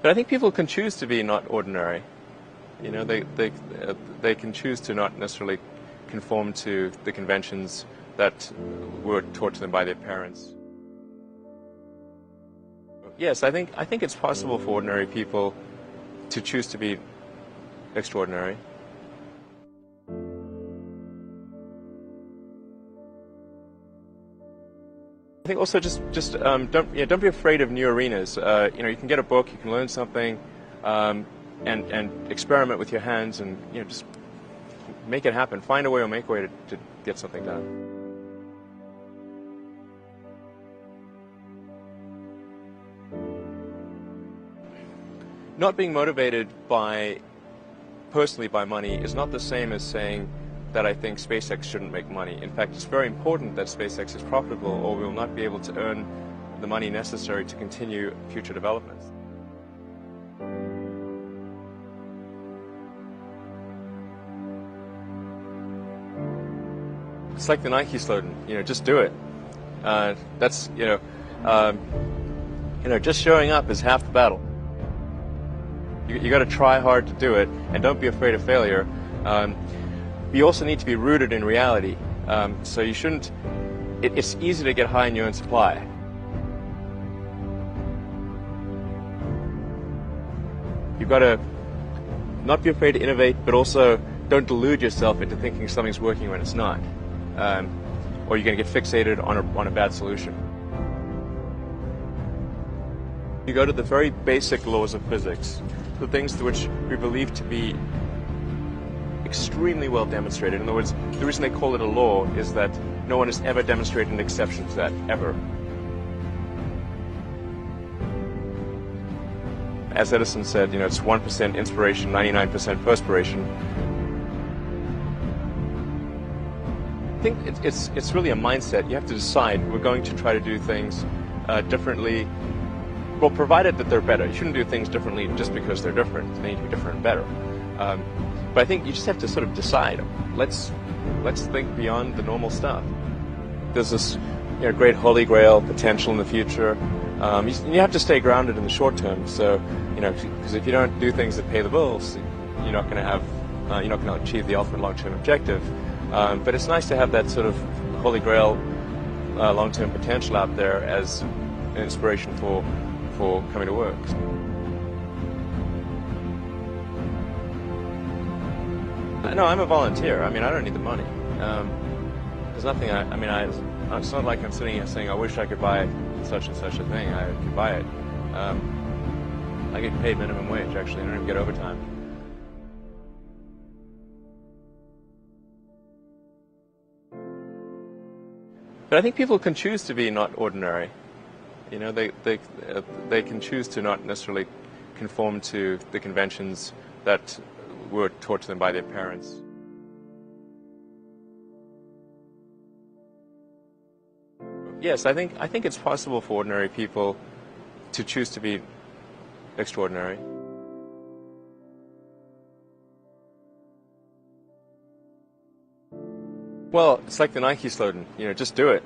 But I think people can choose to be not ordinary. You know, they can choose to not necessarily conform to the conventions that were taught to them by their parents. Yes, I think it's possible for ordinary people to choose to be extraordinary. I think also just don't be afraid of new arenas. You can get a book, you can learn something, and experiment with your hands, and just make it happen. Find a way or make a way to get something done. Not being motivated personally by money is not the same as saying that I think SpaceX shouldn't make money. In fact, it's very important that SpaceX is profitable, or we will not be able to earn the money necessary to continue future developments. It's like the Nike slogan, just do it. That's just showing up is half the battle. You got to try hard to do it, and don't be afraid of failure. You also need to be rooted in reality. So you shouldn't. It's easy to get high in your own supply. You've got to not be afraid to innovate, but also don't delude yourself into thinking something's working when it's not, or you're going to get fixated on a bad solution. You go to the very basic laws of physics, the things which we believe to be extremely well demonstrated. In other words, the reason they call it a law is that no one has ever demonstrated an exception to that, ever. As Edison said, it's 1% inspiration, 99% perspiration. I think it's really a mindset. You have to decide, we're going to try to do things differently. Well, provided that they're better. You shouldn't do things differently just because they're different. They need to be different and better. But I think you just have to sort of decide. Let's think beyond the normal stuff. There's this great holy grail potential in the future. You have to stay grounded in the short term. So because if you don't do things that pay the bills, you're not going to achieve the ultimate long-term objective. But it's nice to have that sort of holy grail long-term potential out there as an inspiration for coming to work. No, I'm a volunteer. I don't need the money. There's nothing. It's not like I'm sitting here saying I wish I could buy such and such a thing. I could buy it. I get paid minimum wage. Actually, I don't even get overtime. But I think people can choose to be not ordinary. They can choose to not necessarily conform to the conventions that were taught to them by their parents. Yes, I think it's possible for ordinary people to choose to be extraordinary. Well, it's like the Nike slogan, just do it.